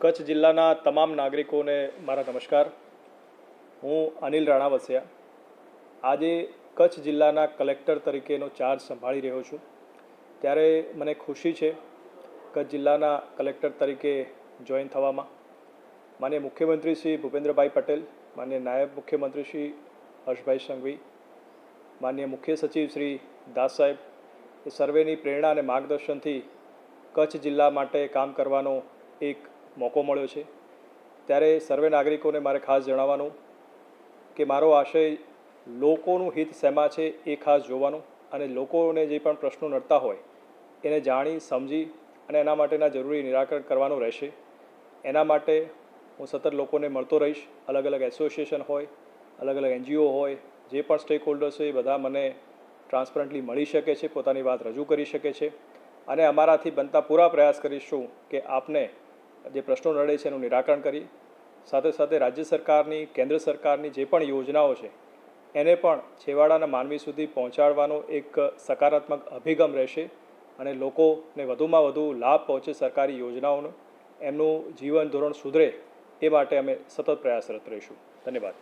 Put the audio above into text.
કચ્છ જિલ્લાના તમામ નાગરિકોને મારા નમસ્કાર. હું અનિલ રાણાવસિયા આજે કચ્છ જિલ્લાના કલેક્ટર તરીકેનો ચાર્જ સંભાળી રહ્યો છું. ત્યારે મને ખુશી છે કચ્છ જિલ્લાના કલેક્ટર તરીકે જોઈન થવામાં. માનનીય મુખ્યમંત્રી શ્રી ભૂપેન્દ્રભાઈ પટેલ, માનનીય નાયબ મુખ્યમંત્રી શ્રી હર્ષભાઈ સંઘવી, માનનીય મુખ્ય સચિવ શ્રી દાસ સાહેબ, એ સર્વેની પ્રેરણા અને માર્ગદર્શનથી કચ્છ જિલ્લા માટે કામ કરવાનો એક મોકો મળ્યો છે. ત્યારે સર્વે નાગરિકોને મારે ખાસ જણાવવાનું કે મારો આશય લોકોનું હિત શેમાં છે એ ખાસ જોવાનું અને લોકોને જે પણ પ્રશ્નો નડતા હોય એને જાણી સમજી અને એના માટેના જરૂરી નિરાકરણ કરવાનું રહેશે. એના માટે હું સતત લોકોને મળતો રહીશ. અલગ અલગ એસોસિએશન હોય, અલગ અલગ NGO હોય, જે પણ સ્ટેક હોલ્ડર્સ હોય એ બધા મને ટ્રાન્સપરન્ટલી મળી શકે છે, પોતાની વાત રજૂ કરી શકે છે અને અમારાથી બનતા પૂરા પ્રયાસ કરીશું કે આપને જે પ્રશ્નો નડે છે એનું નિરાકરણ કરી સાથે સાથે રાજ્ય સરકારની, કેન્દ્ર સરકારની જે પણ યોજનાઓ છે એને પણ છેવાડાના માનવી સુધી પહોંચાડવાનો એક સકારાત્મક અભિગમ રહેશે અને લોકોને વધુમાં વધુ લાભ પહોંચે સરકારી યોજનાઓનો, એમનું જીવન ધોરણ સુધરે એ માટે અમે સતત પ્રયાસરત રહીશું. ધન્યવાદ.